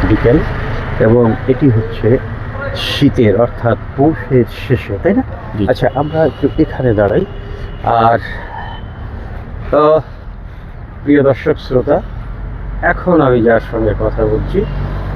বিকেল, এবং এটি হচ্ছে শীতের অর্থাৎ পৌষের শেষে, তাই না? জি। আচ্ছা, আমরা একটু এখানে দাঁড়াই। আর প্রিয় দর্শক শ্রোতা, এখন আমি যার সঙ্গে কথা বলছি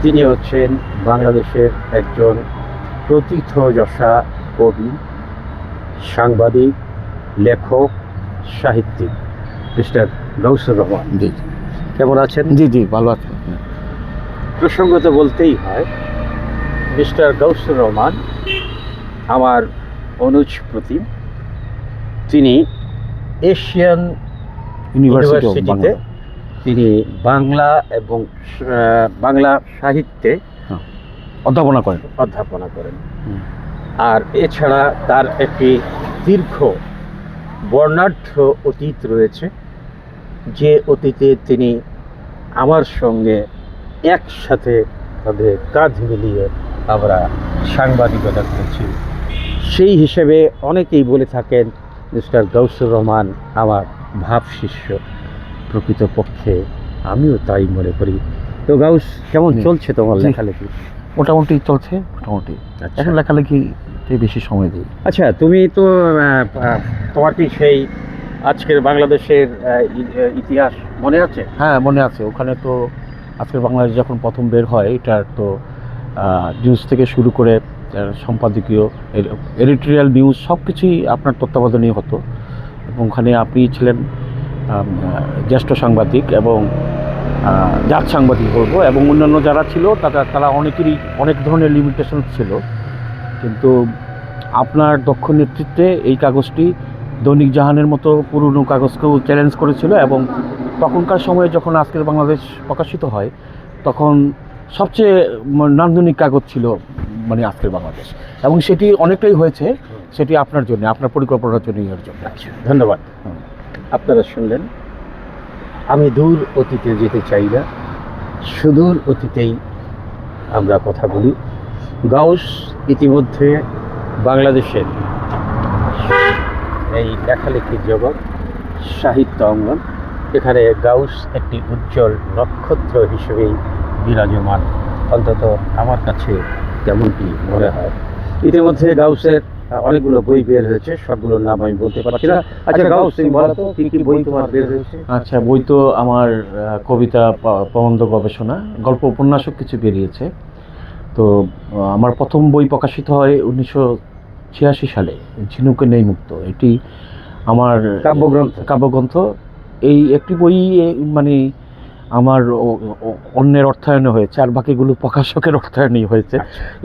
তিনি হচ্ছেন বাংলাদেশের একজন প্রথিতযশা কবি, সাংবাদিক, লেখক, সাহিত্যিক মিস্টার গাউসুর রহমান। জি কেমন আছেন? জি জি ভালো আছেন। প্রসঙ্গত বলতেই হয়, মিস্টার গাউসুর রহমান আমার অনুজ প্রতিম। তিনি এশিয়ান ইউনিভার্সিটিতে তিনি বাংলা এবং বাংলা সাহিত্যে অধ্যাপনা করেন। আর এছাড়া তার একটি দীর্ঘ বর্ণাঢ্য অতীত রয়েছে, যে অতীতে তিনি আমার সঙ্গে একসাথে তাদের কাঁধ মিলিয়ে আমরা সাংবাদিকতা করেছি। সেই হিসেবে অনেকেই বলে থাকেন মিস্টার গাউসুর রহমান আমার ভাব শিষ্য। প্রকৃতপক্ষে আমিও তাই মনে করি। তো গাউস, কেমন চলছে তোমার লেখালেখি? মোটামুটি চলছে, মোটামুটি। এখন লেখালেখিতে বেশি সময় দিই। আচ্ছা, তুমি তো তোমার কি সেই আজকের বাংলাদেশের ইতিহাস মনে আছে? হ্যাঁ, মনে আছে। ওখানে তো আজকের বাংলাদেশ যখন প্রথম বের হয়, এটার তো নিউজ থেকে শুরু করে সম্পাদকীয়, এডিটোরিয়াল নিউজ সব কিছুই আপনার তত্ত্বাবধানেই হতো, এবং ওখানে আপনি ছিলেন জ্যেষ্ঠ সাংবাদিক এবং জাত সাংবাদিক বলবো, এবং অন্যান্য যারা ছিল তারা অনেকেরই অনেক ধরনের লিমিটেশন ছিল, কিন্তু আপনার দক্ষ নেতৃত্বে এই কাগজটি দৈনিক জাহানের মতো পুরনো কাগজকেও চ্যালেঞ্জ করেছিল, এবং তখনকার সময়ে যখন আজকের বাংলাদেশ প্রকাশিত হয় তখন সবচেয়ে নান্দনিক কাগজ ছিল মানে আজকের বাংলাদেশ, এবং সেটি অনেকটাই হয়েছে সেটি আপনার জন্য, আপনার পরিকল্পনার জন্য, এর জন্য। আচ্ছা, ধন্যবাদ। আপনারা শুনলেন, আমি দূর অতীতে যেতে চাই না, সুদূর অতীতেই আমরা কথা বলি। গাউস ইতিমধ্যে বাংলাদেশের এই লেখালেখির জগৎ, সাহিত্য অঙ্গন, এখানে গাউস একটি উজ্জ্বল নক্ষত্র হিসেবেই বিরাজমান, অন্তত আমার কাছে তেমনটি মনে হয়। ইতিমধ্যে গাউসের অনেকগুলো বই বের হয়েছে, সবগুলোর নাম আমি বলতে পারছি না। আচ্ছা গাউস, তুমি বলো তো কি কি বই তোমার বের হয়েছে? আচ্ছা, বই তো আমার কবিতা, প্রবন্ধ, গবেষণা, গল্প, উপন্যাসও কিছু বেরিয়েছে। তো আমার প্রথম বই প্রকাশিত হয় 1986 সালে, ঝিনুকে নেই মুক্ত। এটি আমার কাব্যগ্রন্থ। এই একটি বই মানে আমার অন্যের অর্থায়নে হয়েছে, আর বাকিগুলো প্রকাশকের অর্থায়নেই হয়েছে।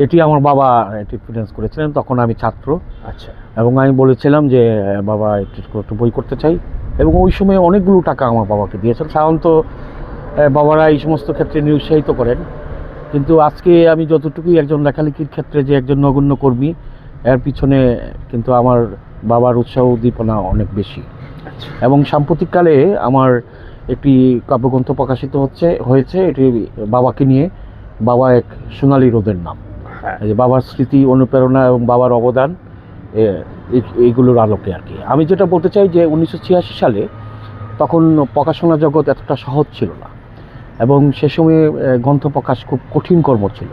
এটি আমার বাবা এটি ফিনান্স করেছিলেন, তখন আমি ছাত্র। আচ্ছা। এবং আমি বলেছিলাম যে বাবা একটু বই করতে চাই, এবং ওই সময় অনেকগুলো টাকা আমার বাবাকে দিয়েছেন। সাধারণত বাবারা এই সমস্ত ক্ষেত্রে নিরুৎসাহিত করেন, কিন্তু আজকে আমি যতটুকুই একজন লেখালেখির ক্ষেত্রে যে একজন নগণ্য কর্মী, এর পিছনে কিন্তু আমার বাবার উৎসাহ উদ্দীপনা অনেক বেশি। এবং সাম্প্রতিককালে আমার একটি কাব্যগ্রন্থ প্রকাশিত হয়েছে, এটি বাবাকে নিয়ে, বাবা এক সোনালী রোদের নাম। যে বাবার স্মৃতি, অনুপ্রেরণা এবং বাবার অবদান, এইগুলোর আলোকে আর কি। আমি যেটা বলতে চাই যে 1986 সালে তখন প্রকাশনা জগৎ এতটা সহজ ছিল না, এবং সে সময়ে গ্রন্থ প্রকাশ খুব কঠিন কর্ম ছিল।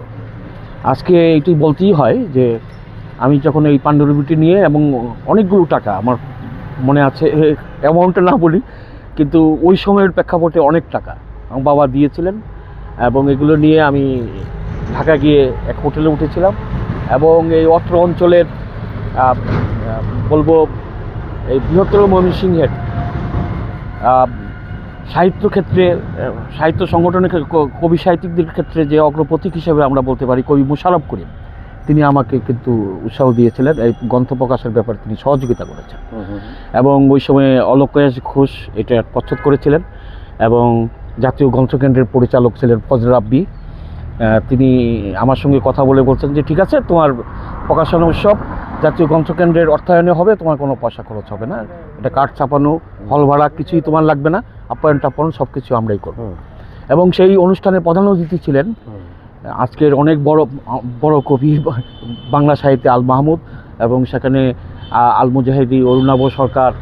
আজকে এটি বলতেই হয় যে আমি যখন এই পাণ্ডুলিপিটি নিয়ে, এবং অনেকগুলো টাকা, আমার মনে আছে অ্যামাউন্টটা না বলি, কিন্তু ওই সময়ের প্রেক্ষাপটে অনেক টাকা আমার বাবা দিয়েছিলেন, এবং এগুলো নিয়ে আমি ঢাকা গিয়ে এক হোটেলে উঠেছিলাম, এবং এই অত্র অঞ্চলের বলবো এই বৃহত্তর ময়মনসিংহের সাহিত্য ক্ষেত্রে, সাহিত্য সংগঠনের কবি সাহিত্যিকদের ক্ষেত্রে যে অগ্রপথিক হিসেবে আমরা বলতে পারি কবি মোশাররফ করিম, তিনি আমাকে কিন্তু উৎসাহ দিয়েছিলেন, এই গ্রন্থ প্রকাশের ব্যাপারে তিনি সহযোগিতা করেছেন। এবং ওই সময়ে অলোকেশ ঘোষ এটা প্রচ্ছদ করেছিলেন, এবং জাতীয় গ্রন্থকেন্দ্রের পরিচালক ছিলেন ফজল রাব্বি। তিনি আমার সঙ্গে কথা বলে বলছেন যে ঠিক আছে, তোমার প্রকাশনা উৎসব জাতীয় গ্রন্থকেন্দ্রের অর্থায়নে হবে, তোমার কোনো পয়সা খরচ হবে না, এটা কাঠ ছাপানো, হল ভাড়া কিছুই তোমার লাগবে না, আপ্যায়ন টাপ্যায়ন সব কিছু আমরাই করব। এবং সেই অনুষ্ঠানে প্রধান অতিথি ছিলেন আজকের অনেক বড় কবি বাংলা সাহিত্যে আল মাহমুদ, এবং সেখানে আল মুজাহিদি, অরুণাভ সরকার,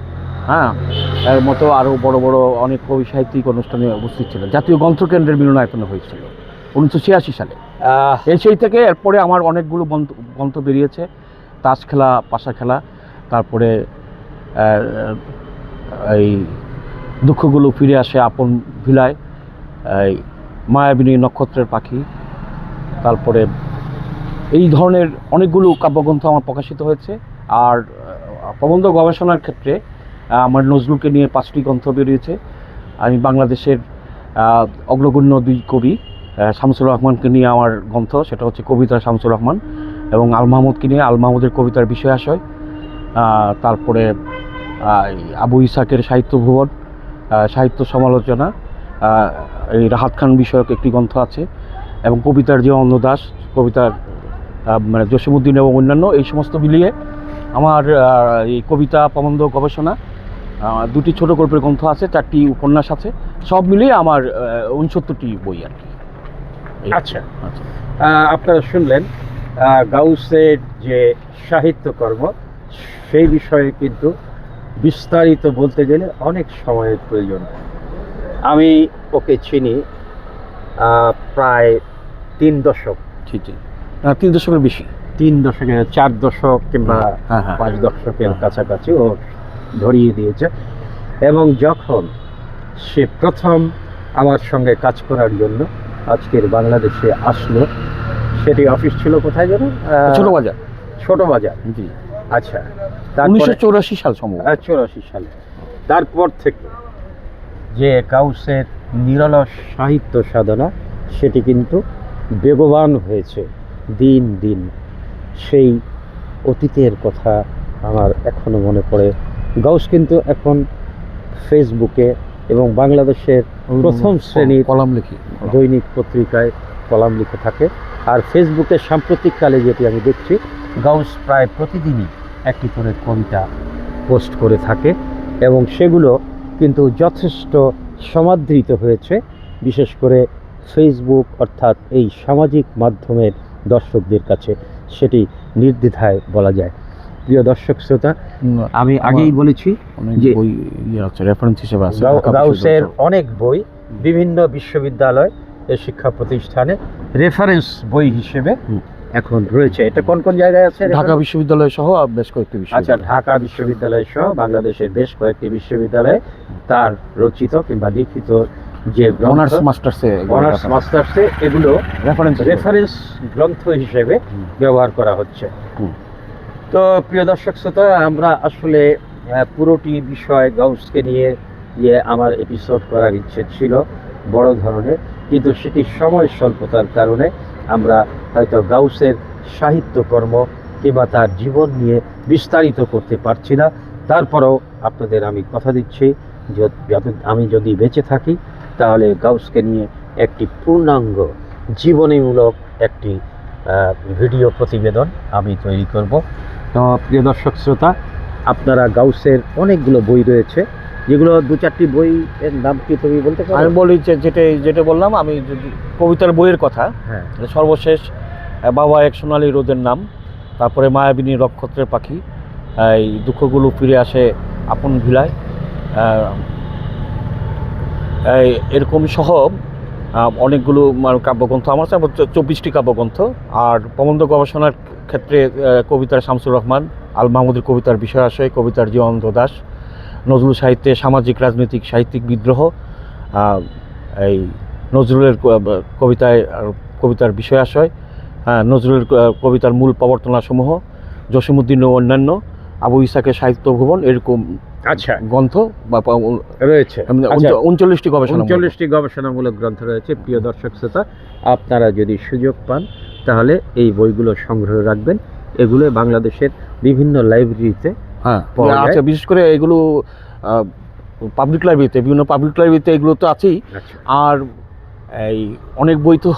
এর মতো আরও বড় বড় অনেক কবি সাহিত্যিক অনুষ্ঠানে উপস্থিত ছিলেন। জাতীয় গ্রন্থকেন্দ্রের মিলনায়তনে হয়েছিল। 1986 সালে। সেই থেকে এরপরে আমার অনেকগুলো গ্রন্থ বেরিয়েছে, তাস খেলা, পাশা খেলা, তারপরে এই দুঃখগুলো ফিরে আসে আপন ভিলায়, এই মায়াবিনী নক্ষত্রের পাখি, তারপরে এই ধরনের অনেকগুলো কাব্যগ্রন্থ আমার প্রকাশিত হয়েছে। আর প্রবন্ধ গবেষণার ক্ষেত্রে আমার নজরুলকে নিয়ে 5টি গ্রন্থ বেরিয়েছে। আমি বাংলাদেশের অগ্রগণ্য 2 কবি শামসুর রহমানকে নিয়ে আমার গ্রন্থ, সেটা হচ্ছে কবিতা শামসুর রহমান, এবং আল মাহমুদকে নিয়ে আল মাহমুদের কবিতার বিষয় আশয়। তারপরে আবু ইসাকের সাহিত্য ভুবন, সাহিত্য সমালোচনা, এই রাহাত খান বিষয়ক একটি গ্রন্থ আছে, এবং কবিতার যে অন্য দাস, কবিতার মানে জসিমউদ্দিন এবং অন্যান্য, এই সমস্ত মিলিয়ে আমার এই কবিতা, প্রবন্ধ, গবেষণা, 2টি ছোট গল্পের গ্রন্থ আছে, 4টি উপন্যাস আছে, সব মিলিয়ে আমার 69টি বই আর কি। আচ্ছা, আপনারা শুনলেন গাউসের যে সাহিত্যকর্ম, সেই বিষয়ে কিন্তু বিস্তারিত বলতে গেলে অনেক সময়ের প্রয়োজন। আমি ওকে চিনি প্রায় 3 দশক। জি, 3 দশকের বেশি, 3 দশকের 4 দশক কিংবা 5 দশকের কাছাকাছি ও ধরিয়ে দিয়েছে। এবং যখন সে প্রথম আমার সঙ্গে কাজ করার জন্য আজকের বাংলাদেশে আসলো, সেটি অফিস ছিল কোথায় যেন? ছোট বাজার। জি। আচ্ছা, 1984 সাল সম্ভব। 84 সালে। তারপর থেকে যে গাউসের নিরলস সাহিত্য সাধনা, সেটি কিন্তু বেগবান হয়েছে দিন দিন। সেই অতীতের কথা আমার এখনো মনে পড়ে। গাউস কিন্তু এখন ফেসবুকে এবং বাংলাদেশের প্রথম শ্রেণীর কলাম লিখি, দৈনিক পত্রিকায় কলাম লিখে থাকে। আর ফেসবুকে সাম্প্রতিককালে যেটি আমি দেখছি, গাউস প্রায় প্রতিদিনই একটি করে কবিতা পোস্ট করে থাকে, এবং সেগুলো কিন্তু যথেষ্ট সমাদৃত হয়েছে, বিশেষ করে ফেসবুক অর্থাৎ এই সামাজিক মাধ্যমের দর্শকদের কাছে, সেটি নির্দ্বিধায় বলা যায়। প্রিয় দর্শক শ্রোতা, আমি আগেই বলেছি যে বই আছে, রেফারেন্স হিসেবে আছে, গাউসের অনেক বই বিভিন্ন বিশ্ববিদ্যালয়, শিক্ষা প্রতিষ্ঠানে রেফারেন্স বই হিসেবে এখন রয়েছে। এটা কোন কোন জায়গায় আছে? ঢাকা বিশ্ববিদ্যালয় সহ বেশ কয়েকটি আচ্ছা, ঢাকা বিশ্ববিদ্যালয় সহ বাংলাদেশের বেশ কয়েকটি বিশ্ববিদ্যালয়ে তার রচিত কিংবা লিখিত যে অনার্স মাস্টার্সে এগুলো রেফারেন্স গ্রন্থ হিসেবে ব্যবহার করা হচ্ছে। তো প্রিয় দর্শক শ্রোতা, আমরা আসলে পুরোটি বিষয় গাউসকে নিয়ে যে আমার এপিসোড করার ইচ্ছে ছিল বড় ধরনের, কিন্তু সেটি সময় স্বল্পতার কারণে আমরা হয়তো গাউসের সাহিত্যকর্ম কিংবা তার জীবন নিয়ে বিস্তারিত করতে পারছি না। তারপরেও আপনাদের আমি কথা দিচ্ছি, আমি যদি বেঁচে থাকি তাহলে গাউসকে নিয়ে একটি পূর্ণাঙ্গ জীবনীমূলক একটি ভিডিও প্রতিবেদন আমি তৈরি করব। তো প্রিয় দর্শক শ্রোতা, আপনারা গাউসের অনেকগুলো বই রয়েছে, যেগুলো 2-4টি বই এর নাম কি তুমি বলতে পারো? আমি বলি যেটা বললাম, আমি যদি কবিতার বইয়ের কথা, হ্যাঁ, সর্বশেষ বাবা এক সোনালী রোদের নাম, তারপরে মায়াবিনী নক্ষত্রের পাখি, এই দুঃখগুলো ফিরে আসে আপন ভিলায়, এরকম সহ অনেকগুলো কাব্যগ্রন্থ আমার আছে, 24টি কাব্যগ্রন্থ। আর প্রবন্ধ গবেষণার ক্ষেত্রে কবিতার শামসুর রহমান, আল মাহমুদের কবিতার বিষয় আশয়, কবিতার যে অন্ধ দাস, নজরুল সাহিত্যে সামাজিক রাজনৈতিক সাহিত্যিক বিদ্রোহ, এই নজরুলের কবিতার বিষয় আশয়, নজরুলের কবিতার মূল প্রবর্তনাসমূহ, জসিমউদ্দিন ও অন্যান্য, আবু ইসাকের সাহিত্য ভুবন, এরকম আচ্ছা গ্রন্থ রয়েছে। 39টি গবেষণামূলক গ্রন্থ রয়েছে। প্রিয় দর্শক শ্রোতা, আপনারা যদি সুযোগ পান তাহলে এই বইগুলো সংগ্রহ রাখবেন। এগুলো বাংলাদেশের বিভিন্ন লাইব্রেরিতে আচ্ছা, বিশেষ করে এগুলো পাবলিক লাইব্রেরিতে, বিভিন্ন পাবলিক লাইব্রেরিতে এগুলো তো আছেই। আর এই অনেক বই তো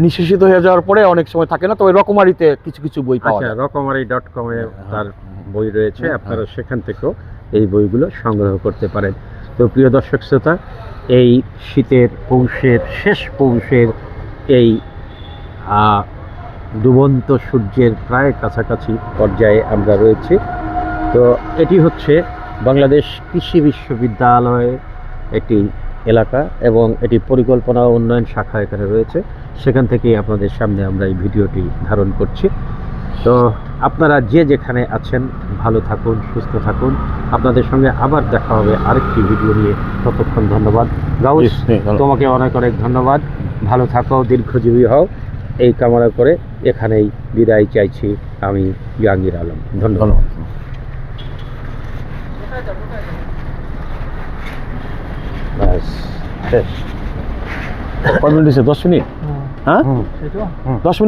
নিঃশেষিত হয়ে যাওয়ার পরে অনেক সময় থাকে না, তবে রকমারিতে কিছু কিছু বই পাওয়া যায়। রকমারি.com এ তার বই রয়েছে, আপনারা সেখান থেকেও এই বইগুলো সংগ্রহ করতে পারেন। তো প্রিয় দর্শক শ্রোতা, এই শীতের শেষ পৌষের এই ডুবন্ত সূর্যের প্রায় কাছাকাছি পর্যায়ে আমরা রয়েছি। তো এটি হচ্ছে বাংলাদেশ কৃষি বিশ্ববিদ্যালয়ের একটি এলাকা, এবং এটি পরিকল্পনা ও উন্নয়ন শাখা এখানে রয়েছে। সেখান থেকেই আপনাদের সামনে আমরা এই ভিডিওটি ধারণ করছি। তো আপনারা যে যেখানে আছেন ভালো থাকুন, সুস্থ থাকুন। আপনাদের সঙ্গে আবার দেখা হবে আরেকটি ভিডিও নিয়ে। ততক্ষণ ধন্যবাদ। গাউস, তোমাকে অনেক অনেক ধন্যবাদ। ভালো থাকো, দীর্ঘজীবী হও, এই কামনা করে এখানেই বিদায় চাইছি আমি, জাহাঙ্গীর আলম। ধন্যবাদ। ব্যাস, শেষ। কয় মিনিট হয়েছে? 10 মিনিট? হ্যাঁ, 10 মিনিট।